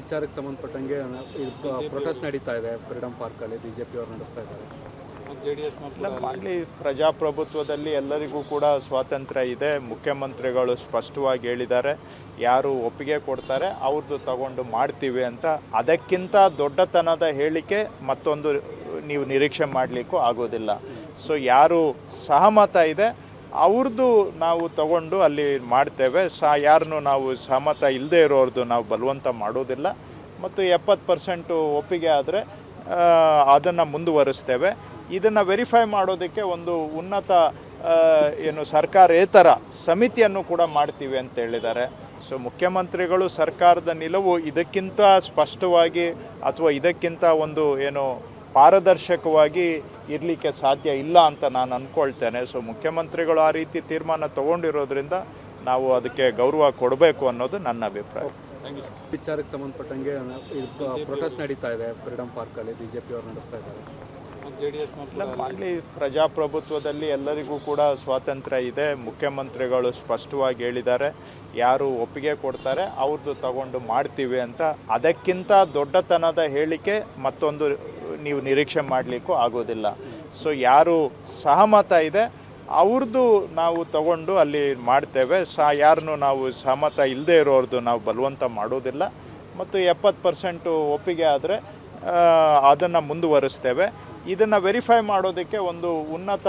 ವಿಚಾರಕ್ಕೆ ಸಂಬಂಧಪಟ್ಟಂಗೆ ಪ್ರೊಟೆಸ್ಟ್ ನಡೀತಾ ಇದೆ ಫ್ರೀಡಂ ಪಾರ್ಕಲ್ಲಿ, ಬಿಜೆಪಿ ಅವರು ನಡೆಸ್ತಾ ಇದ್ದಾರೆ. ಮಾಡಲಿ, ಪ್ರಜಾಪ್ರಭುತ್ವದಲ್ಲಿ ಎಲ್ಲರಿಗೂ ಕೂಡ ಸ್ವಾತಂತ್ರ್ಯ ಇದೆ. ಮುಖ್ಯಮಂತ್ರಿಗಳು ಸ್ಪಷ್ಟವಾಗಿ ಹೇಳಿದ್ದಾರೆ, ಯಾರು ಒಪ್ಪಿಗೆ ಕೊಡ್ತಾರೆ ಅವ್ರದ್ದು ತಗೊಂಡು ಮಾಡ್ತೀವಿ ಅಂತ. ಅದಕ್ಕಿಂತ ದೊಡ್ಡತನದ ಹೇಳಿಕೆ ಮತ್ತೊಂದು ನೀವು ನಿರೀಕ್ಷೆ ಮಾಡಲಿಕ್ಕೂ ಆಗೋದಿಲ್ಲ. ಸೊ ಯಾರು ಸಹಮತ ಇದೆ ಅವ್ರದ್ದು ನಾವು ತಗೊಂಡು ಅಲ್ಲಿ ಮಾಡ್ತೇವೆ. ಯಾರನ್ನು ನಾವು ಸಹಮತ ಇಲ್ಲದೆ ಇರೋರ್ದು ನಾವು ಬಲವಂತ ಮಾಡೋದಿಲ್ಲ. ಮತ್ತು 70% ಒಪ್ಪಿಗೆ ಆದರೆ ಅದನ್ನು ಮುಂದುವರಿಸ್ತೇವೆ. ಇದನ್ನು ವೆರಿಫೈ ಮಾಡೋದಕ್ಕೆ ಒಂದು ಉನ್ನತ ಸರ್ಕಾರೇತರ ಸಮಿತಿಯನ್ನು ಕೂಡ ಮಾಡ್ತೀವಿ ಅಂತ ಹೇಳಿದ್ದಾರೆ. ಸೊ ಮುಖ್ಯಮಂತ್ರಿಗಳು ಸರ್ಕಾರದ ನಿಲುವು ಇದಕ್ಕಿಂತ ಸ್ಪಷ್ಟವಾಗಿ ಅಥವಾ ಇದಕ್ಕಿಂತ ಒಂದು ಪಾರದರ್ಶಕವಾಗಿ ಇರಲಿಕ್ಕೆ ಸಾಧ್ಯ ಇಲ್ಲ ಅಂತ ನಾನು ಅಂದ್ಕೊಳ್ತೇನೆ. ಸೊ ಮುಖ್ಯಮಂತ್ರಿಗಳು ಆ ರೀತಿ ತೀರ್ಮಾನ ತಗೊಂಡಿರೋದ್ರಿಂದ ನಾವು ಅದಕ್ಕೆ ಗೌರವ ಕೊಡಬೇಕು ಅನ್ನೋದು ನನ್ನ ಅಭಿಪ್ರಾಯ. ವಿಚಾರಕ್ಕೆ ಸಂಬಂಧಪಟ್ಟಂಗೆ ಪ್ರೊಟೆಸ್ಟ್ ನಡೀತಾ ಇದೆ ಫ್ರೀಡಂ ಪಾರ್ಕಲ್ಲಿ, ಬಿಜೆಪಿ ಅವರು ನಡೆಸ್ತಾ ಇದ್ದಾರೆ. ಮಾಡಲಿ, ಪ್ರಜಾಪ್ರಭುತ್ವದಲ್ಲಿ ಎಲ್ಲರಿಗೂ ಕೂಡ ಸ್ವಾತಂತ್ರ್ಯ ಇದೆ. ಮುಖ್ಯಮಂತ್ರಿಗಳು ಸ್ಪಷ್ಟವಾಗಿ ಹೇಳಿದ್ದಾರೆ, ಯಾರು ಒಪ್ಪಿಗೆ ಕೊಡ್ತಾರೆ ಅವ್ರದ್ದು ತಗೊಂಡು ಮಾಡ್ತೀವಿ ಅಂತ. ಅದಕ್ಕಿಂತ ದೊಡ್ಡತನದ ಹೇಳಿಕೆ ಮತ್ತೊಂದು ನೀವು ನಿರೀಕ್ಷೆ ಮಾಡಲಿಕ್ಕೂ ಆಗೋದಿಲ್ಲ. ಸೊ ಯಾರು ಸಹಮತ ಇದೆ ಅವ್ರದ್ದು ನಾವು ತಗೊಂಡು ಅಲ್ಲಿ ಮಾಡ್ತೇವೆ. ಯಾರನ್ನು ನಾವು ಸಹಮತ ಇಲ್ಲದೆ ಇರೋರ್ದು ನಾವು ಬಲವಂತ ಮಾಡೋದಿಲ್ಲ. ಮತ್ತು 70% ಒಪ್ಪಿಗೆ ಆದರೆ ಅದನ್ನು ಮುಂದುವರಿಸ್ತೇವೆ. ಇದನ್ನು ವೆರಿಫೈ ಮಾಡೋದಕ್ಕೆ ಒಂದು ಉನ್ನತ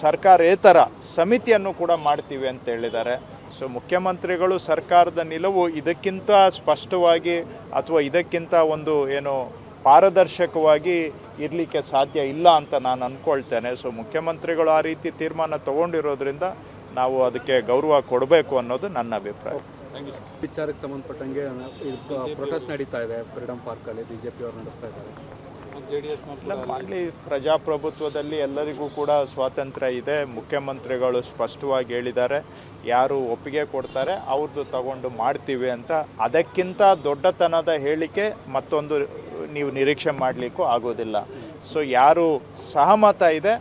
ಸರ್ಕಾರೇತರ ಸಮಿತಿಯನ್ನು ಕೂಡ ಮಾಡ್ತೀವಿ ಅಂತ ಹೇಳಿದ್ದಾರೆ. ಸೊ ಮುಖ್ಯಮಂತ್ರಿಗಳು ಸರ್ಕಾರದ ನಿಲುವು ಇದಕ್ಕಿಂತ ಸ್ಪಷ್ಟವಾಗಿ ಅಥವಾ ಇದಕ್ಕಿಂತ ಒಂದು ಪಾರದರ್ಶಕವಾಗಿ ಇರಲಿಕ್ಕೆ ಸಾಧ್ಯ ಇಲ್ಲ ಅಂತ ನಾನು ಅಂದ್ಕೊಳ್ತೇನೆ. ಸೊ ಮುಖ್ಯಮಂತ್ರಿಗಳು ಆ ರೀತಿ ತೀರ್ಮಾನ ತಗೊಂಡಿರೋದ್ರಿಂದ ನಾವು ಅದಕ್ಕೆ ಗೌರವ ಕೊಡಬೇಕು ಅನ್ನೋದು ನನ್ನ ಅಭಿಪ್ರಾಯ. ವಿಚಾರಕ್ಕೆ ಸಂಬಂಧಪಟ್ಟಂಗೆ ಪ್ರೊಟೆಸ್ಟ್ ನಡೀತಾ ಇದೆ ಫ್ರೀಡಂ ಪಾರ್ಕಲ್ಲಿ, ಬಿಜೆಪಿ ಅವರು ನಡೆಸ್ತಾ ಇದ್ದಾರೆ. ಮಾಡಲಿ, ಪ್ರಜಾಪ್ರಭುತ್ವದಲ್ಲಿ ಎಲ್ಲರಿಗೂ ಕೂಡ ಸ್ವಾತಂತ್ರ್ಯ ಇದೆ. ಮುಖ್ಯಮಂತ್ರಿಗಳು ಸ್ಪಷ್ಟವಾಗಿ ಹೇಳಿದ್ದಾರೆ, ಯಾರು ಒಪ್ಪಿಗೆ ಕೊಡ್ತಾರೆ ಅವ್ರದ್ದು ತಗೊಂಡು ಮಾಡ್ತೀವಿ ಅಂತ. ಅದಕ್ಕಿಂತ ದೊಡ್ಡತನದ ಹೇಳಿಕೆ ಮತ್ತೊಂದು ನೀವು ನಿರೀಕ್ಷೆ ಮಾಡಲಿಕ್ಕೂ ಆಗೋದಿಲ್ಲ. ಸೊ ಯಾರು ಸಹಮತ ಇದೆ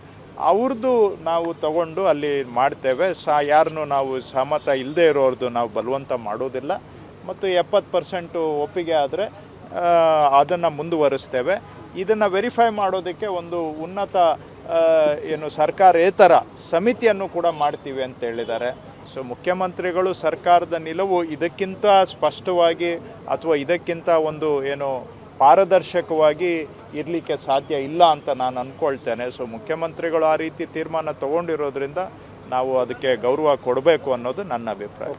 ಅವ್ರದ್ದು ನಾವು ತಗೊಂಡು ಅಲ್ಲಿ ಮಾಡ್ತೇವೆ. ಯಾರನ್ನು ನಾವು ಸಹಮತ ಇಲ್ಲದೆ ಇರೋರ್ದು ನಾವು ಬಲವಂತ ಮಾಡೋದಿಲ್ಲ. ಮತ್ತು 70% ಒಪ್ಪಿಗೆ ಆದರೆ ಅದನ್ನು ಮುಂದುವರಿಸ್ತೇವೆ. ಇದನ್ನು ವೆರಿಫೈ ಮಾಡೋದಕ್ಕೆ ಒಂದು ಉನ್ನತ ಸರ್ಕಾರೇತರ ಸಮಿತಿಯನ್ನು ಕೂಡ ಮಾಡ್ತೀವಿ ಅಂತ ಹೇಳಿದ್ದಾರೆ. ಸೊ ಮುಖ್ಯಮಂತ್ರಿಗಳು ಸರ್ಕಾರದ ನಿಲುವು ಇದಕ್ಕಿಂತ ಸ್ಪಷ್ಟವಾಗಿ ಅಥವಾ ಇದಕ್ಕಿಂತ ಒಂದು ಪಾರದರ್ಶಕವಾಗಿ ಇರಲಿಕ್ಕೆ ಸಾಧ್ಯ ಇಲ್ಲ ಅಂತ ನಾನು ಅಂದ್ಕೊಳ್ತೇನೆ. ಸೊ ಮುಖ್ಯಮಂತ್ರಿಗಳು ಆ ರೀತಿ ತೀರ್ಮಾನ ತಗೊಂಡಿರೋದ್ರಿಂದ ನಾವು ಅದಕ್ಕೆ ಗೌರವ ಕೊಡಬೇಕು ಅನ್ನೋದು ನನ್ನ ಅಭಿಪ್ರಾಯ.